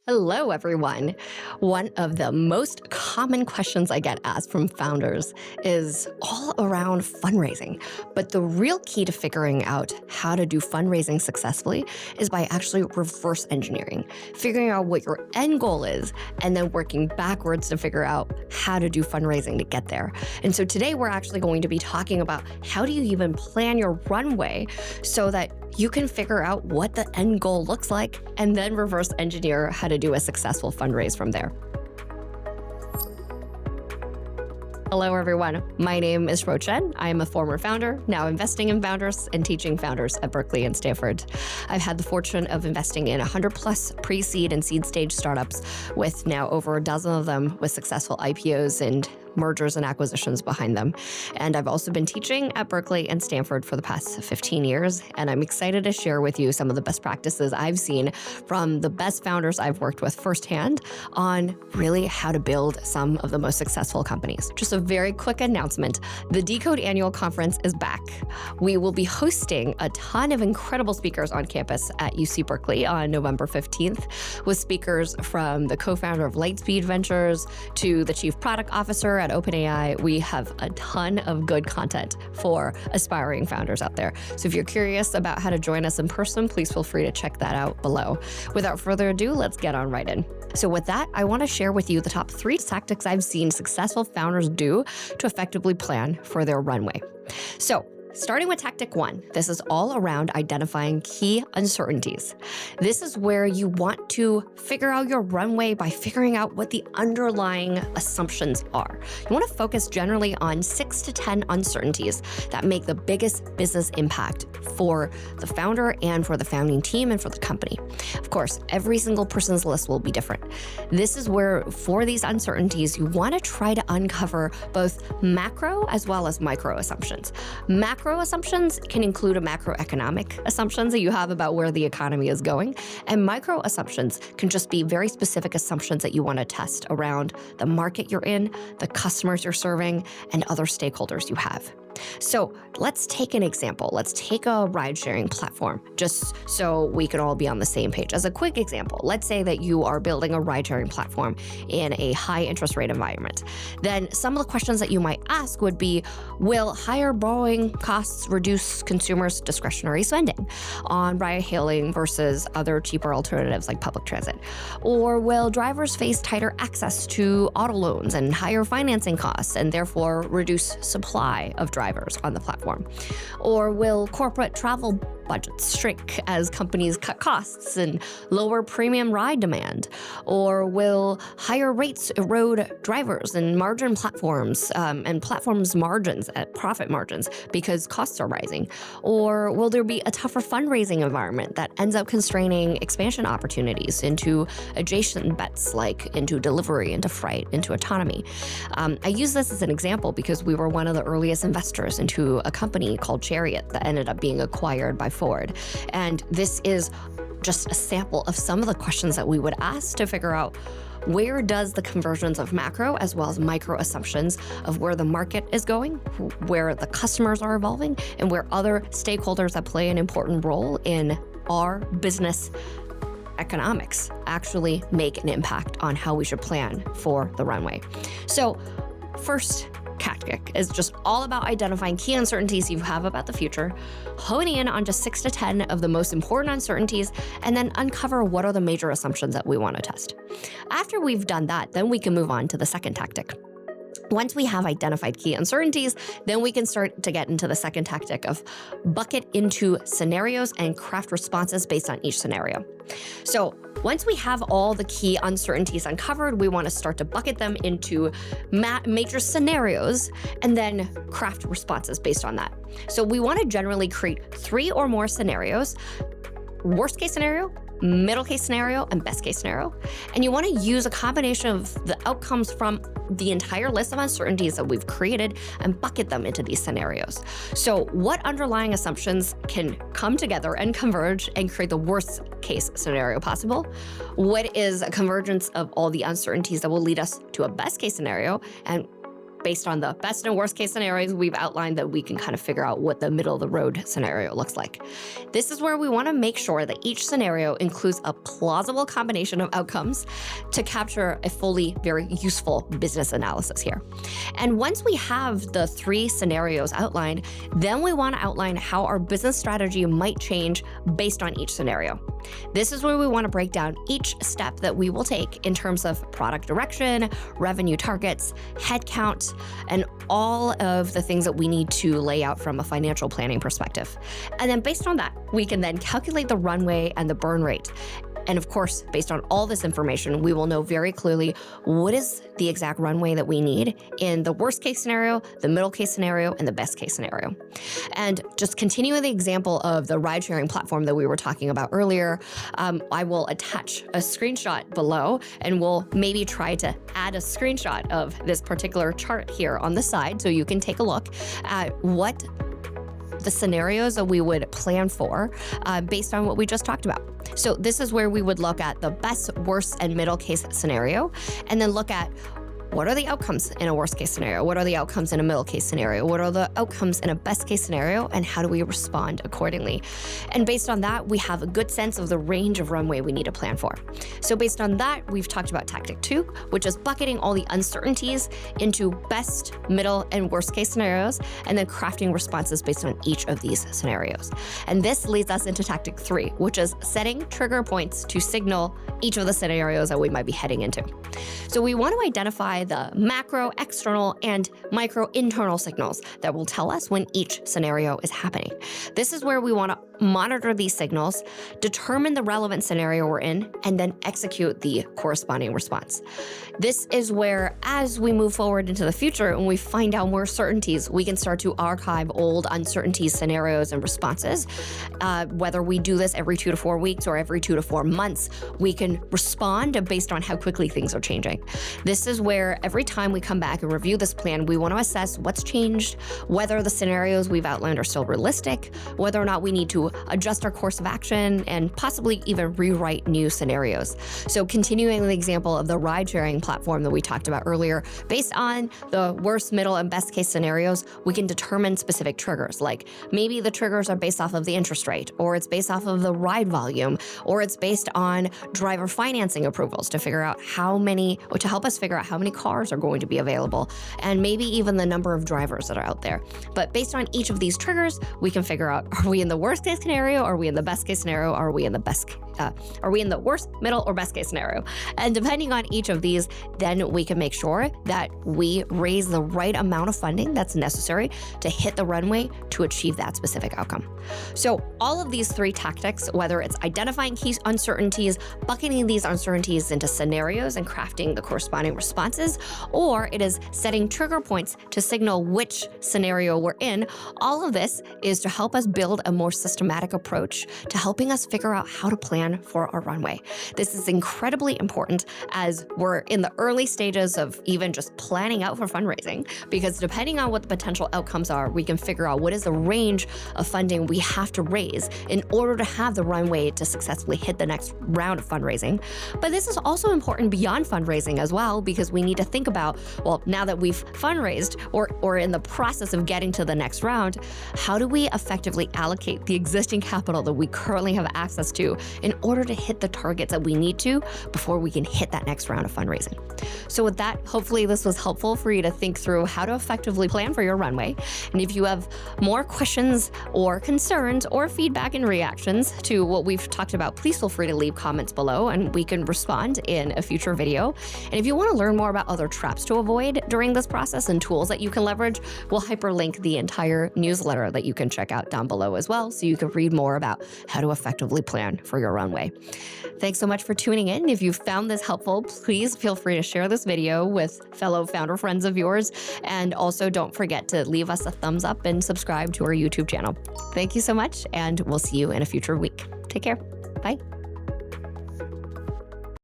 Hello, everyone. One of the most common questions I get asked from founders is all around fundraising. But the real key to figuring out how to do fundraising successfully is by actually reverse engineering, figuring out what your end goal is, and then working backwards to figure out how to do fundraising to get there. And so today we're actually going to be talking about how do you even plan your runway so that you can figure out what the end goal looks like and then reverse engineer how to do a successful fundraise from there. Hello, everyone. My name is Shuo Chen. I am a former founder, now investing in founders and teaching founders at Berkeley and Stanford. I've had the fortune of investing in 100 plus pre-seed and seed stage startups with now over a dozen of them with successful IPOs and mergers and acquisitions behind them. And I've also been teaching at Berkeley and Stanford for the past 15 years. And I'm excited to share with you some of the best practices I've seen from the best founders I've worked with firsthand on really how to build some of the most successful companies. Just a very quick announcement. The DECODE annual conference is back. We will be hosting a ton of incredible speakers on campus at UC Berkeley on November 15th with speakers from the co-founder of Lightspeed Ventures to the chief product officer at OpenAI. We have a ton of good content for aspiring founders out there. So if you're curious about how to join us in person, please feel free to check that out below. Without further ado, let's get on right in. So with that, I want to share with you the top 3 tactics I've seen successful founders do to effectively plan for their runway. So starting with tactic 1, this is all around identifying key uncertainties. This is where you want to figure out your runway by figuring out what the underlying assumptions are. You want to focus generally on 6 to 10 uncertainties that make the biggest business impact for the founder and for the founding team and for the company. Of course, every single person's list will be different. This is where, for these uncertainties, you want to try to uncover both macro as well as micro assumptions. Macro assumptions can include a macroeconomic assumptions that you have about where the economy is going, and micro assumptions can just be very specific assumptions that you want to test around the market you're in, the customers you're serving, and other stakeholders you have. So let's take an example. Let's take a ride-sharing platform, just so we can all be on the same page. As a quick example, let's say that you are building a ride-sharing platform in a high interest rate environment. Then some of the questions that you might ask would be, will higher borrowing costs reduce consumers' discretionary spending on ride-hailing versus other cheaper alternatives like public transit? Or will drivers face tighter access to auto loans and higher financing costs and therefore reduce supply of drivers on the platform? Or will corporate travel budgets shrink as companies cut costs and lower premium ride demand? Or will higher rates erode drivers and margin platforms and platforms' margins at profit margins because costs are rising? Or will there be a tougher fundraising environment that ends up constraining expansion opportunities into adjacent bets like into delivery, into freight, into autonomy? I use this as an example because we were one of the earliest investors into a company called Chariot that ended up being acquired by Ford. And this is just a sample of some of the questions that we would ask to figure out where does the convergence of macro as well as micro assumptions of where the market is going, where the customers are evolving, and where other stakeholders that play an important role in our business economics actually make an impact on how we should plan for the runway. So first tactic is just all about identifying key uncertainties you have about the future, honing in on just 6 to 10 of the most important uncertainties, and then uncover what are the major assumptions that we want to test. After we've done that, then we can move on to the second tactic. Once we have identified key uncertainties, then we can start to get into the second tactic of bucket into scenarios and craft responses based on each scenario. So once we have all the key uncertainties uncovered, we want to start to bucket them into major scenarios and then craft responses based on that. So we want to generally create 3 or more scenarios: worst case scenario, middle case scenario, and best case scenario. And you want to use a combination of the outcomes from the entire list of uncertainties that we've created and bucket them into these scenarios. So what underlying assumptions can come together and converge and create the worst case scenario possible? What is a convergence of all the uncertainties that will lead us to a best case scenario? And based on the best and worst case scenarios we've outlined, that we can kind of figure out what the middle of the road scenario looks like. This is where we want to make sure that each scenario includes a plausible combination of outcomes to capture a fully very useful business analysis here. And once we have the 3 scenarios outlined, then we want to outline how our business strategy might change based on each scenario. This is where we want to break down each step that we will take in terms of product direction, revenue targets, headcount, and all of the things that we need to lay out from a financial planning perspective. And then based on that, we can then calculate the runway and the burn rate. And of course, based on all this information, we will know very clearly what is the exact runway that we need in the worst case scenario, the middle case scenario, and the best case scenario. And just continuing the example of the ride sharing platform that we were talking about earlier, I will attach a screenshot below, and we'll maybe try to add a screenshot of this particular chart here on the side so you can take a look at what the scenarios that we would plan for based on what we just talked about. So this is where we would look at the best, worst, and middle case scenario, and then look at what are the outcomes in a worst case scenario? What are the outcomes in a middle case scenario? What are the outcomes in a best case scenario? And how do we respond accordingly? And based on that, we have a good sense of the range of runway we need to plan for. So based on that, we've talked about tactic 2, which is bucketing all the uncertainties into best, middle, and worst case scenarios, and then crafting responses based on each of these scenarios. And this leads us into tactic 3, which is setting trigger points to signal each of the scenarios that we might be heading into. So we want to identify the macro, external, and micro internal signals that will tell us when each scenario is happening. This is where we want to monitor these signals, determine the relevant scenario we're in, and then execute the corresponding response. This is where, as we move forward into the future and we find out more certainties, we can start to archive old uncertainties, scenarios, and responses. Whether we do this every 2 to 4 weeks or every 2 to 4 months, we can respond based on how quickly things are changing. This is where every time we come back and review this plan, we want to assess what's changed, whether the scenarios we've outlined are still realistic, whether or not we need to adjust our course of action, and possibly even rewrite new scenarios. So continuing the example of the ride-sharing platform that we talked about earlier, based on the worst, middle, and best case scenarios, we can determine specific triggers. Like maybe the triggers are based off of the interest rate, or it's based off of the ride volume, or it's based on driver financing approvals to figure out to help us figure out how many cars are going to be available, and maybe even the number of drivers that are out there. But based on each of these triggers, we can figure out, are we in the worst case scenario? Are we in the best case scenario? Are we in the worst, middle, or best case scenario? And depending on each of these, then we can make sure that we raise the right amount of funding that's necessary to hit the runway to achieve that specific outcome. So all of these 3 tactics, whether it's identifying key uncertainties, bucketing these uncertainties into scenarios and crafting the corresponding responses, or it is setting trigger points to signal which scenario we're in, all of this is to help us build a more systematic approach to helping us figure out how to plan for our runway. This is incredibly important as we're in the early stages of even just planning out for fundraising, because depending on what the potential outcomes are, we can figure out what is the range of funding we have to raise in order to have the runway to successfully hit the next round of fundraising. But this is also important beyond fundraising as well, because we need to think about, well, now that we've fundraised or in the process of getting to the next round, how do we effectively allocate the existing capital that we currently have access to in order to hit the targets that we need to before we can hit that next round of fundraising? So with that, hopefully this was helpful for you to think through how to effectively plan for your runway. And if you have more questions or concerns or feedback and reactions to what we've talked about, please feel free to leave comments below and we can respond in a future video. And if you want to learn more about other traps to avoid during this process and tools that you can leverage, we'll hyperlink the entire newsletter that you can check out down below as well, so you can read more about how to effectively plan for your runway. Thanks so much for tuning in. If you found this helpful, please feel free to share this video with fellow founder friends of yours. And also don't forget to leave us a thumbs up and subscribe to our YouTube channel. Thank you so much, and we'll see you in a future week. Take care. Bye.